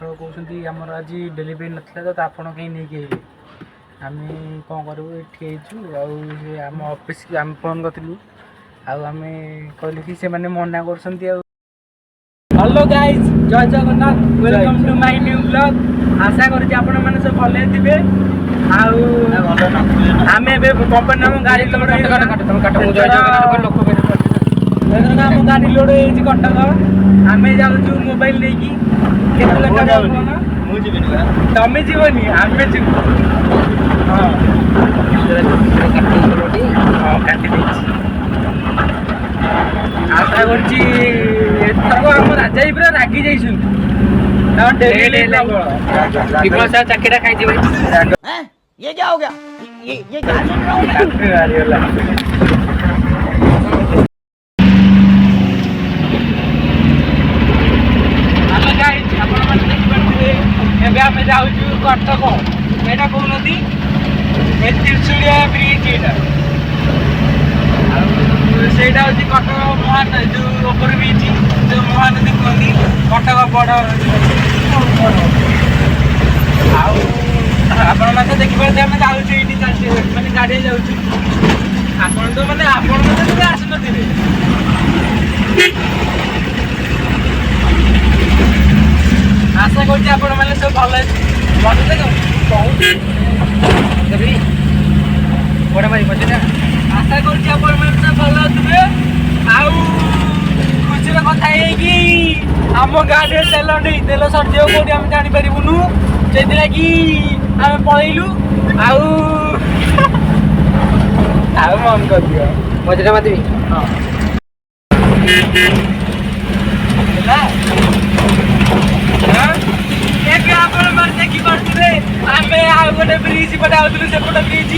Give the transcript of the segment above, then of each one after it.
ତାଙ୍କର କହୁଛନ୍ତି ଆମର ଆଜି ଡେଲିଭରି ନଥିଲା ତ ଆପଣ କାହିଁ ନେଇକି ଆଇଲେ। ଆମେ କ'ଣ କରିବୁ ଏଠି ହେଇଛୁ ଆଉ ସେ ଆମ ଅଫିସ୍କି ଆମେ ଫୋନ୍ କରିଥିଲୁ ଆଉ ଆମେ କହିଲୁ କି ସେମାନେ ମନା କରୁଛନ୍ତି ଆଉ। ହ୍ୟାଲୋ ଗାଇଜ୍, ଜୟ Jagannath, welcome to my new blog. ଆଶା କରୁଛି ଆପଣମାନେ ସବୁ ଭଲରେ ଥିବେ। ଆଉ ଆମେ ଏବେ କମ୍ପାନୀ ଆମ ଗାଡ଼ି ଲୋଡ଼ ଆମ ଗାଡ଼ି ଲୋଡ଼ ହେଇଛି କଟକ। ଆମେ ଯାଉଛୁ ମୋବାଇଲ ନେଇକି। ମୁଁ ଯିବିନି, ତମେ ଯିବନି, ଆମେ ଯିବୁ। ହଁ କାଟି ଦେଇଛି। ଆଶା କରୁଛି ଏଥରକ ଆମ ରାଜା ଭାଇ ପୁରା ରାଗି ଯାଇଛନ୍ତି। ଚାକିଟା ଖାଇଯିବେ। ये क्या हो गया? ये क्या सुन रहा हूँ मैं? ଆପଣମାନେ ଦେଖିପାରୁଥିବେ ଏବେ ଆମେ ଯାଉଛୁ କଟକ। ଏଇଟା କହୁନାହାନ୍ତି ଏ ତ୍ରିଶୁଳିଆ ବ୍ରିଜ୍ ଏଇଟା। ଆଉ ସେଇଟା ହେଉଛି କଟକ ମହାନଦୀ, ଯେଉଁ ଓଭର ବ୍ରିଜ୍, ଯେଉଁ ମହାନଦୀ କୁହନ୍ତି କଟକ ବଡ଼। ଆଉ ଆପଣମାନେ ତ ଦେଖିପାରୁଥିବେ ଆମେ ଯାଉଛୁ ଏଇଠି ଚାଲିଛି ମାନେ ଗାଡ଼ିରେ ଯାଉଛୁ। ଆପଣ ତ କେବେ ଆସୁନଥିବେ। ଆଶା କରୁଛି ଆପଣମାନେ ସବୁ ଭଲ କହୁଛି ଆଶା କରୁଛି ଆପଣମାନେ ସବୁ ଭଲ ଥିବେ। ଆଉ ଖୁସିର କଥା ହେଇକି ଆମ ଗାଡ଼ିରେ ତେଲ ସରିଯିବ କୋଉଠି ଆମେ ଜାଣିପାରିବୁନୁ, ସେଥିଲାଗି ଆମେ ପଳେଇଲୁ। ଆଉ ମନ କରିଦିଅ ମଝିରେ ମାତିବି। ହଁ ଏବେ ଆପଣମାନେ ଦେଖିପାରୁଥିବେ ଆମେ ଆଉ ଗୋଟେ ବ୍ରିଜ୍ ପଟେ ଆଉଥିଲୁ। ସେପଟ ବ୍ରିଜ୍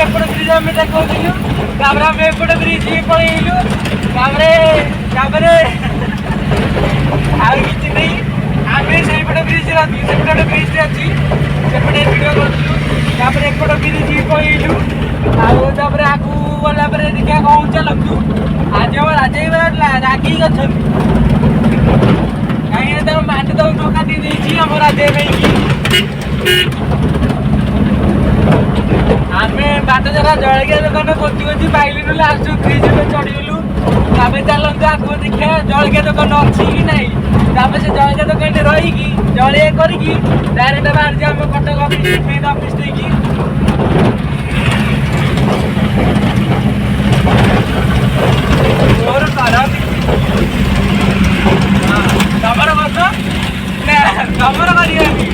ଏପଟ ବ୍ରିଜ୍ ଆମେ ଦେଖାଉଥିଲୁ। ତାପରେ ଆମେ ଏପଟ ବ୍ରିଜ୍ ପଳେଇଲୁ। ତାପରେ ଆଉ କିଛି ନାହିଁ, ଆମେ ସେଇପଟ ବ୍ରିଜ୍ରେ ଅଛୁ। ସେପଟେ ଗୋଟେ ବ୍ରିଜ୍ଟେ ଅଛି, ସେପଟେ ଭିଡ଼ିଓ କରୁଥିଲୁ। ତାପରେ ଏପଟ ବ୍ରିଜ୍ ପଳେଇଲୁ। ଆଉ ତାପରେ ଆଗକୁ ଗଲା ପରେ ଦେଖିବା କ'ଣ ଚାଲନ୍ତୁ। ଆଜି ଆମ ରାଜା ରାଗିକି ଅଛନ୍ତି, କାହିଁକିନା ତାଙ୍କ ବାଟ ତାକୁ ଧୋକା ଦେଇଦେଇଛି ଆମ ରାଜା ଭାଇକି। ଆମେ ବାଟ ସାରା ଜଳଖିଆ ଦୋକାନ ଖୋଜି ପାଇଲୁନୁ, ଲାଷ୍ଟ ବ୍ରିଜ୍ରେ ଚଢ଼ିଗଲୁ। ତାପରେ ଚାଲନ୍ତୁ ଆଗକୁ ଦେଖିବା ଜଳଖିଆ ଦୋକାନ ଅଛି କି ନାହିଁ। ତାପରେ ସେ ଜଳଖିଆ ଦୋକାନରେ ରହିକି ଜଳଖିଆ କରିକି ଡାଇରେକ୍ଟ ବାହାରିଛି ଆମ କଟକ ମେନ୍ ଅଫିସ୍ ଦେଇକି। ମୋର କରନ୍ତି ତମର ବସ ନା ତମର କରିବାନି।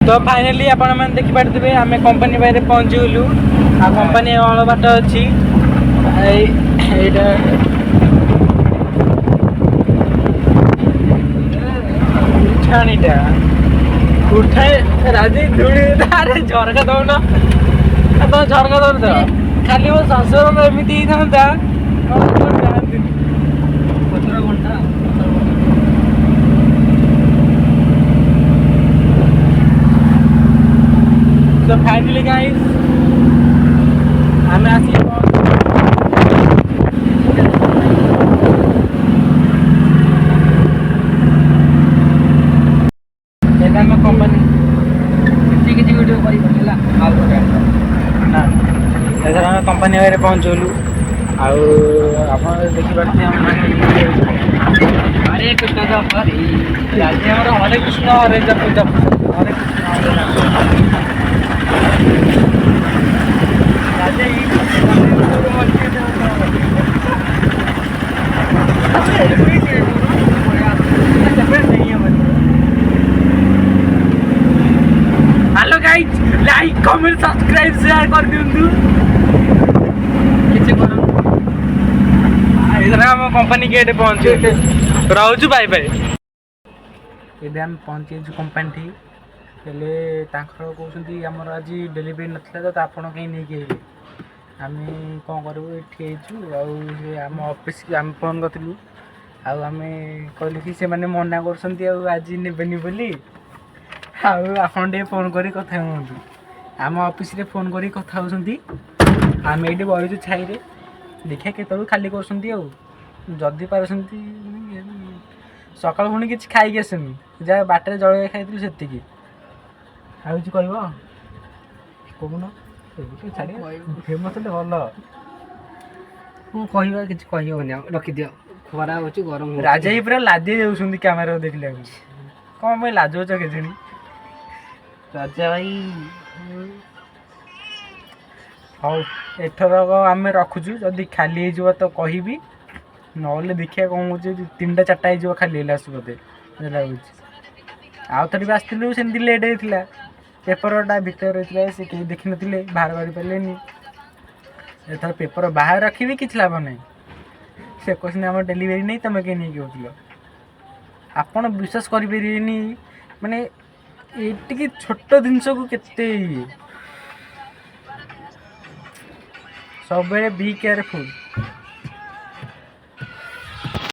ତ ଫାଇନାଲି ଆପଣମାନେ ଦେଖିପାରୁଥିବେ ଆମେ କମ୍ପାନୀ ବାହାରେ ପହଞ୍ଚିଗଲୁ। ଆଉ କମ୍ପାନୀ ଅଳ ବାଟ ଅଛି। ଏଇଟା ଛାଣିଟା ଉଠାଏ ରାଜି ଧୂଳି ଆରେ ଝରକା ଦଉନ। ତମ ଝରକା ଦଉନ ଖାଲି ମୋ ଶ୍ୱଶୁର ଏମିତି ହେଇଥାନ୍ତା। So finally guys, ଆମେ ଆସିକି ଏବେ ଆମ କମ୍ପାନୀ କିଛି ଭିଡ଼ିଓ କରିପାରୁନି ହେଲା। ଆଉ ଗୋଟେ ନା ଏଥର ଆମେ କମ୍ପାନୀ ଆଗରେ ପହଞ୍ଚିଗଲୁ। ଆଉ ଆପଣ ଦେଖିପାରୁଥିବେ ହରେ କୃଷ୍ଣ ହରେ ଆଜି ଆମର ହରେ କୃଷ୍ଣ ହରେ ଜପ Hare Krishna Hare Ram. Hello guys, like comment subscribe share कर दिंतु किसी करो। इधर हम कंपनी गेट पहुंचे रहउछु बाय बाय। एबे हम पहुंचे कंपनी थी हेले तांकर कहउछंती हमर आज डेलीवरी नथला तो आपण कहीं नहीं के आमे कौन करूँ ये आम ऑफिस आम फोन करूँ आम कहलु कि से मैंने मना कर आज नेबेनि बोली आपन टे फोन करी कथा हुंतु आम ऑफिस रे फोन करी कथा होउछंती आम ये बड़ू छाई देखिए केत खाली कर जदि पारछंती ସକାଳୁ ପୁଣି କିଛି ଖାଇକି ଆସିନି, ଯାହା ବାଟରେ ଜଳଖିଆ ଖାଇଥିଲି ସେତିକି। ଆଉ କିଛି କହିବ କହୁନ? ଫେମସ୍ ହେଲେ ଭଲ। ମୁଁ କହିବା କିଛି କହିହବନି, ଆଉ ରଖିଦିଅ। ଖରା ହଉଛି, ଗରମ ହଉଛି। ରାଜା ବି ପୁରା ଲାଜେଇ ଯାଉଛନ୍ତି କ୍ୟାମେରାକୁ ଦେଖିଲାକୁ। କ'ଣ ପାଇଁ ଲାଜଉଛ କେଜାଣି? ରାଜା ଭାଇ ହଉ ଏଥରକ ଆମେ ରଖୁଛୁ, ଯଦି ଖାଲି ହେଇଯିବ ତ କହିବି, ନହେଲେ ଦେଖିବା କ'ଣ ହେଉଛି। 3ଟା 4ଟା ହେଇଯିବ ଖାଲି ହେଲେ ଆସୁ ବୋଧେ ଲାଗୁଛି। ଆଉ ଥରେ ବି ଆସିଥିଲୁ ସେମିତି ଲେଟ୍ ହେଇଥିଲା, ପେପରଟା ଭିତରେ ରହିଥିଲା, ସେ କେହି ଦେଖିନଥିଲେ, ବାହାର କରିପାରିଲେନି। ଏଥର ପେପର ବାହାର ରଖିବି କିଛି ଲାଭ ନାହିଁ, ସେ କହୁଛନ୍ତି ଆମର ଡେଲିଭରି ନେଇ, ତୁମେ କେହି ନେଇକି କହୁଥିଲ। ଆପଣ ବିଶ୍ୱାସ କରିପାରିବେନି, ମାନେ ଏତିକି ଛୋଟ ଜିନିଷକୁ କେତେ ଇଏ। ସବୁବେଳେ ବି କେୟାରଫୁଲ୍।